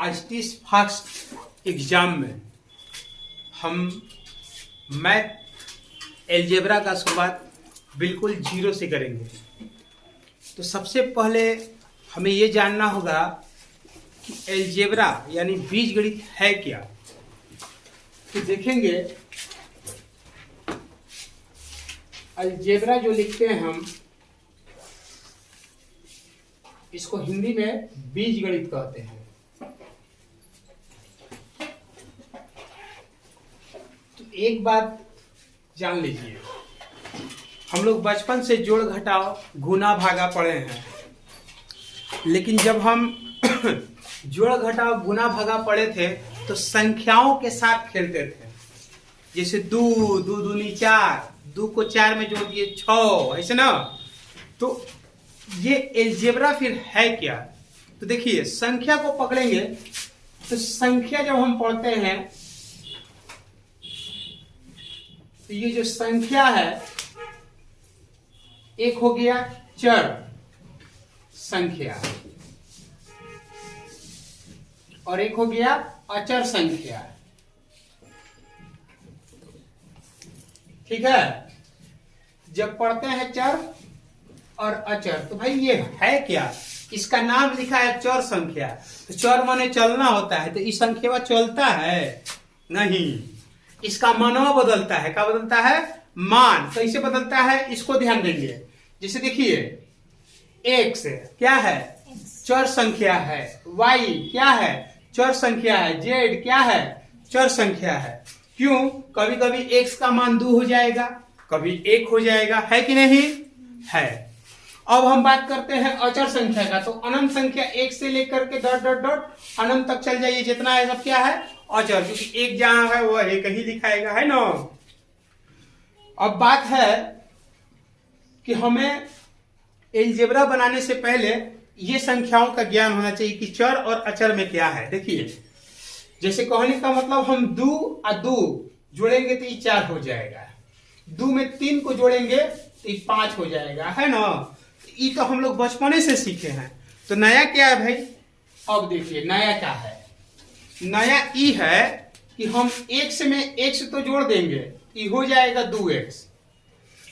आज इस first exam में हम मैथ एलजेब्रा का शुरुआत बिल्कुल जीरो से करेंगे। तो सबसे पहले हमें ये जानना होगा कि एलजेब्रा यानी बीजगणित है क्या। तो देखेंगे अलजेब्रा जो लिखते हैं हम, इसको हिंदी में बीजगणित कहते हैं। तो एक बात जान लीजिए, हम लोग बचपन से जोड़ घटाव गुना भागा पढ़े हैं, लेकिन जब हम जोड़ घटाव गुना भागा पढ़े थे तो संख्याओं के साथ खेलते थे। जैसे दो दूनी 4, 2 को 4 में जोड़ दिए 6, ऐसे ना। तो ये एलजेब्रा फिर है क्या। तो देखिए संख्या को पकड़ेंगे तो संख्या जब हम पढ़ते हैं तो ये जो संख्या है, एक हो गया चर संख्या और एक हो गया अचर संख्या। ठीक है, जब पढ़ते हैं चर और अचर तो भाई ये है क्या। इसका नाम लिखा है चर संख्या, तो चर माने चलना होता है, तो इस संख्या चलता है नहीं, इसका मानवा बदलता है। क्या बदलता है? मान। कैसे बदलता है इसको ध्यान देंगे। जैसे देखिए x क्या है? चर संख्या है। y क्या है? चर संख्या है। z क्या है? चर संख्या है। क्यों? कभी कभी x का मान 2 हो जाएगा, कभी 1 हो जाएगा, है कि नहीं? है। अब हम बात करते हैं अचर संख्या का। तो अनंत संख्या 1 से लेकर के डॉट डॉट डॉट अनंत तक चल जाइए, जितना है सब क्या है? अचर, क्योंकि एक जहां है वो एक ही दिखाएगा, है ना। अब बात है कि हमें एलजेब्रा बनाने से पहले ये संख्याओं का ज्ञान होना चाहिए कि चर और अचर में क्या है। देखिए जैसे कहने का मतलब, हम 2 और 2 जोड़ेंगे तो ये 4 हो जाएगा, 2 में 3 को जोड़ेंगे तो ये 5 हो जाएगा, है ना। ये तो हम लोग बचपने से सीखे हैं। तो नया क्या है भाई? अब देखिए नया क्या है। नया ई है कि हम x में x तो जोड़ देंगे, ये हो जाएगा 2x,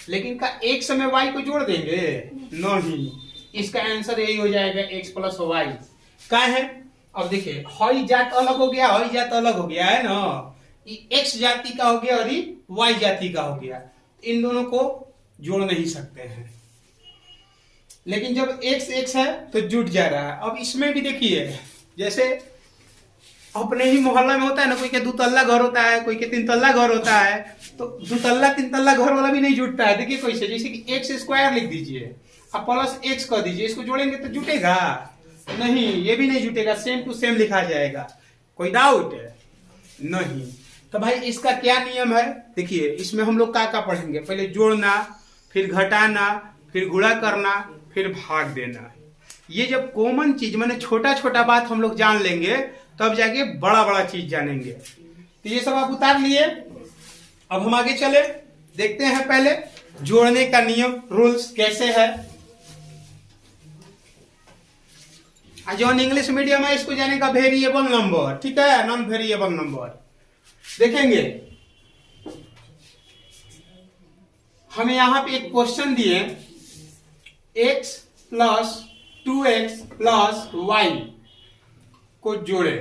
लेकिन का x में y को जोड़ देंगे नहीं, इसका आंसर यही हो जाएगा x प्लस वाई। क्या है? अब देखिए हई जात अलग हो गया, हई जात अलग हो गया, है ना। ये x जाति का हो गया और ये y जाति का हो गया, इन दोनों को जोड़ नहीं सकते हैं। लेकिन जब x x है तो जुट जा रहा है। अब इसमें भी देखिए, जैसे अपने ही मोहल्ला में होता है ना, कोई के 2 तल्ला घर होता है, कोई के 3 तल्ला घर होता है, तो 2 तल्ला 3 तल्ला घर वाला भी नहीं जुटता है। देखिए कैसे, जैसे कि x स्क्वायर लिख दीजिए अब प्लस x कर दीजिए, इसको जोड़ेंगे तो जुटेगा नहीं, ये भी नहीं जुटेगा, सेम टू सेम लिखा जाएगा। कोई डाउट है? नहीं। तो भाई इसका क्या नियम है? देखिए इसमें हम लोग क्या पढ़ेंगे, पहले जोड़ना, फिर घटाना, फिर गुणा करना, फिर भाग देना। ये जब कॉमन चीज माने छोटा छोटा बात हम लोग जान लेंगे तब जाके बड़ा बड़ा चीज जानेंगे। तो ये सब आप उतार लिए। अब हम आगे चले, देखते हैं पहले जोड़ने का नियम, रूल्स कैसे है। जो इंग्लिश मीडियम है इसको जानेगा वेरिएबल नंबर, ठीक है, नॉन वेरिएबल नंबर। देखेंगे हमें यहां पे एक क्वेश्चन दिए, x plus 2x plus y को जोड़े।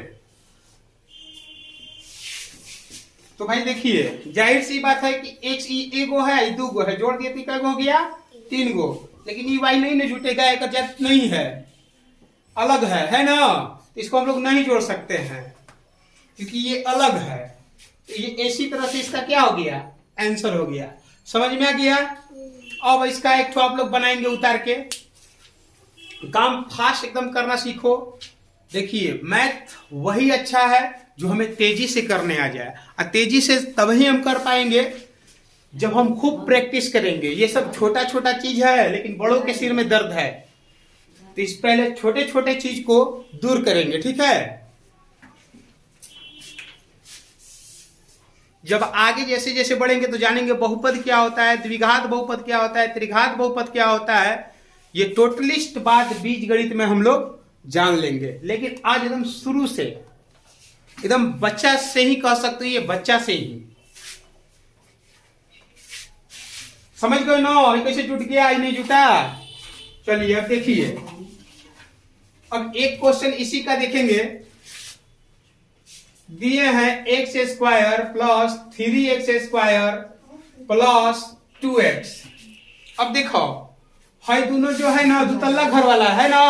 तो भाई देखिए जाहिर सी बात है कि x एगो है, 2 गो है, जोड़ दिए तो क्या हो गया? 3 गो। लेकिन ये y नहीं जुटेगा, एक जात नहीं है, अलग है ना। तो इसको हम लोग नहीं जोड़ सकते हैं क्योंकि ये अलग है। तो ये इसी तरह से इसका क्या हो गया? आंसर हो गया। समझ में आ गया? अब इसका एक आप लोग बनाएंगे उतार के। काम फास्ट एकदम करना सीखो। देखिए मैथ वही अच्छा है जो हमें तेजी से करने आ जाए, और तेजी से तभी हम कर पाएंगे जब हम खूब प्रैक्टिस करेंगे। ये सब छोटा छोटा चीज है लेकिन बड़ों के सिर में दर्द है, तो इस पहले छोटे छोटे चीज को दूर करेंगे, ठीक है। जब आगे जैसे जैसे बढ़ेंगे तो जानेंगे बहुपद क्या होता है, द्विघात बहुपद क्या होता है, त्रिघात बहुपद क्या होता है। ये टोटलिस्ट बात बीजगणित में हम लोग जान लेंगे। लेकिन आज एकदम शुरू से, एकदम बच्चा से ही कह सकते हो, ये बच्चा से ही समझ गए ना ये कैसे जुट गया, आज नहीं जुटा। चलिए अब देखिए, अब एक क्वेश्चन इसी का देखेंगे। दिए हैं x square plus 3x² plus 2x। अब देखो है दोनों जो है ना दुतल्ला घर वाला है ना,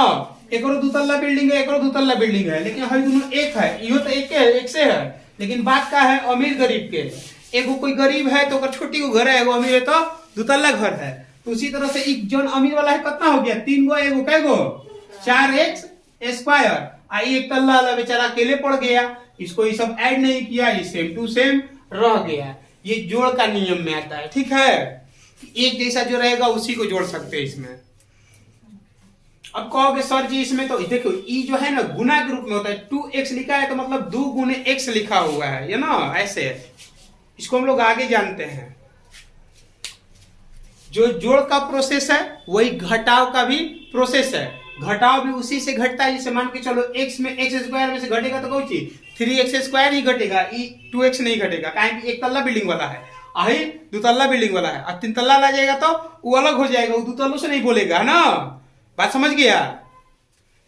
एक और दुतल्ला बिल्डिंग है, एक और दुतल्ला बिल्डिंग है, लेकिन है दोनों एक है। यो तो एक से है, लेकिन बात का है अमीर गरीब के। एगो कोई गरीब है तो छोटी को घर है, एगो अमीर है तो दुतल्ला घर है। तो उसी तरह से एक जन अमीर वाला है कितना हो गया, 3 गो, एगो कैगो 4x²। एक तल्ला वाला बेचारा अकेले पड़ गया, इसको ये सब ऐड नहीं किया, ये सेम टू सेम रह गया। ये जोड़ का नियम में आता है, ठीक है। एक जैसा जो रहेगा उसी को जोड़ सकते हैं इसमें। अब कहोगे सर जी इसमें तो देखो ई जो है ना गुना के रूप में होता है, 2x लिखा है तो मतलब 2 गुने x लिखा हुआ है, ये ना ऐसे। इसको हम लोग आगे जानते हैं। जो जोड़ का प्रोसेस है वही घटाव का भी प्रोसेस है। घटाव भी उसी से घटता है, जैसे मान के चलो x में x² में से घटेगा तो कौन चीज 3x² ही घटेगा, 2x नहीं घटेगा, कारण एक तल्ला बिल्डिंग वाला है, आई दुतल्ला बिल्डिंग वाला है। और 3 तल्ला ला जाएगा तो वो अलग हो जाएगा, वो दुतल्लों से नहीं बोलेगा, है ना। बात समझ गया।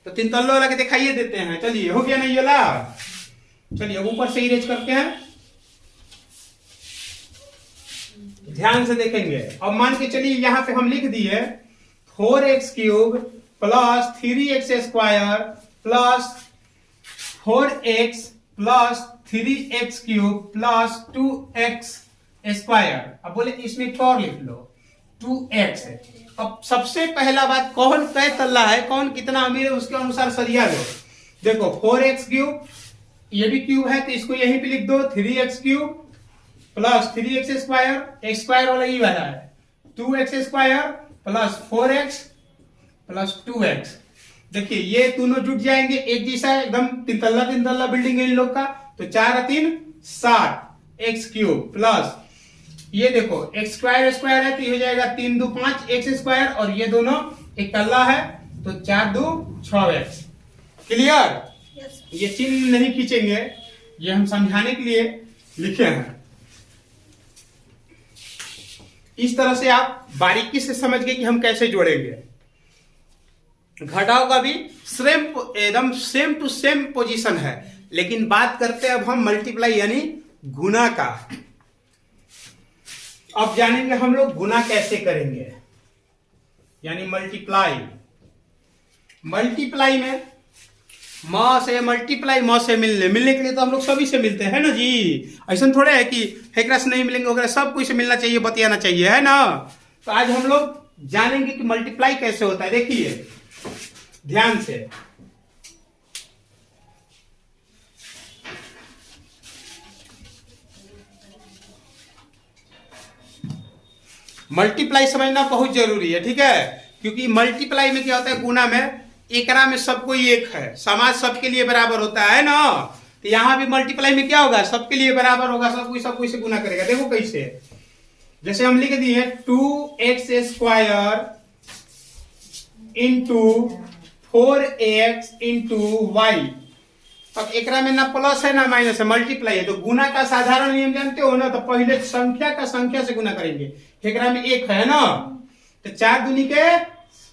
तो 3 तल्लों वाला के दिखाइए देते हैं। चलिए हो गया नहीं वाला। चलिए ऊपर से इरेज करते हैं, ध्यान से देखेंगे। अब मान के चलिए यहां पे हम लिख दिए 4x³ plus 3x² plus 4x plus 3x³ plus 2x²। अब बोले इसमें और लिख लो 2x है। अब सबसे पहला बात, कौन कै तल्ला है, कौन कितना अमीर है, उसके अनुसार सरिया लो। देखो 4x³ ये भी क्यूब है तो इसको यहीं पे लिख दो, 3x³ प्लस 3x² x² वाला ही वाला है, 2x² plus 4x plus 2x। देखिए ये दोनों जुट जाएंगे, एक जैसा है एकदम, 3 तल्ला बिल्डिंग है इन लोग का। तो 4 और 3 7 x³ प्लस ये देखो x² है तो ये हो जाएगा 3 2 5 x², और ये दोनों एक तल्ला है तो 4 2 6x। क्लियर। ये चिन्ह नहीं खींचेंगे, ये हम समझाने के लिए लिखे हैं। इस तरह से आप बारीकी से समझ गए कि हम कैसे जोड़ेंगे। घटाव का भी एकदम सेम टू सेम पोजीशन है, लेकिन बात करते हैं अब हम मल्टीप्लाई यानी गुना का। अब जानेंगे हम लोग गुना कैसे करेंगे, यानी मल्टीप्लाई। मल्टीप्लाई में म से मिलने के लिए तो हम लोग सभी से मिलते हैं ना जी। ऐसा थोड़े है कि एकरा से नहीं मिलेंगे वगैरह, सब कोई से मिलना चाहिए, बतियाना चाहिए, है ना। तो आज हम लोग जानेंगे कि मल्टीप्लाई कैसे होता है। देखिए ध्यान से, मल्टीप्लाई समझना बहुत जरूरी है, ठीक है। क्योंकि मल्टीप्लाई में क्या होता है, गुना में एकरा में सब कोई एक है, समाज सबके लिए बराबर होता है ना। तो यहां भी मल्टीप्लाई में क्या होगा, सबके लिए बराबर होगा, सब कोई से गुना करेगा। देखो कैसे, जैसे हम लिख दिए 2x² into 4x into y। अब एकरा में ना प्लस है ना माइनस है, मल्टीप्लाई है। तो गुना का साधारण नियम जानते हो ना, तो पहले संख्या का संख्या से गुना करेंगे। एकरा में 1 है ना, तो 4 दूनी के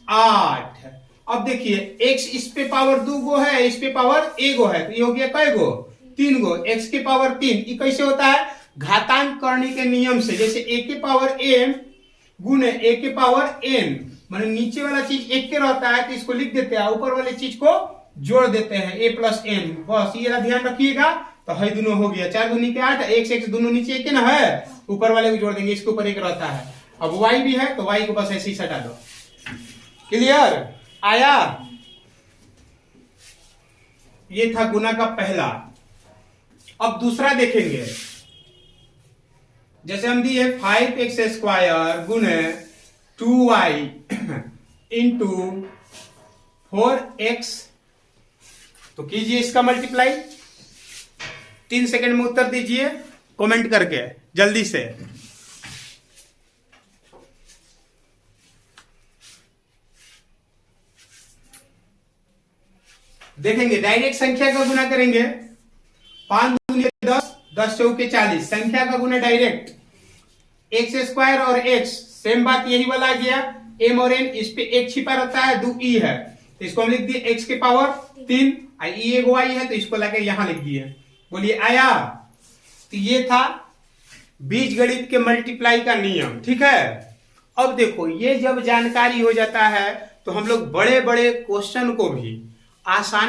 8। अब देखिए x इस पे पावर 2 गो है, इस पे पावर 1 गो है, तो ये हो गया कै गो 3 गो, x के पावर 3। ये कैसे होता है, घातांक करने के नियम से। जैसे a के पावर m गुने a के पावर n, माने नीचे वाला चीज 1 के रहता है तो इसको लिख देते हैं, ऊपर वाले चीज को जोड़ देते हैं a प्लस n। बस ये ध्यान रखिएगा। तो है दोनों हो गया, 4 दूनी के 8, x x दोनों नीचे 1 ना है, ऊपर वाले को जोड़ देंगे, इसके ऊपर 1 रहता है। अब y भी है तो y को बस ऐसे ही हटा दो। क्लियर आया। ये था गुना का पहला। अब दूसरा देखेंगे, जैसे हम दिए 5x² गुने 2y इंटू 4x। तो कीजिए इसका मल्टीप्लाई, 3 सेकंड में उत्तर दीजिए कमेंट करके जल्दी से। देखेंगे डायरेक्ट संख्या का गुना करेंगे, 5 दूनी 10, 10 चौके 40, संख्या का गुना डायरेक्ट, एक्स स्क्वायर और एक्स सेम बात यही वाला आ गया, एम और एन, इस पे एक छिपा रहता है, 2 ई है तो इसको हम लिख दिए एक्स के पावर 3, ई एगो आई है तो इसको लाके यहां लिख दिए। बोलिए आया? तो ये था बीजगणित के मल्टीप्लाई का नियम, ठीक है। अब देखो ये जब जानकारी हो जाता है तो हम लोग बड़े बड़े क्वेश्चन को भी आसान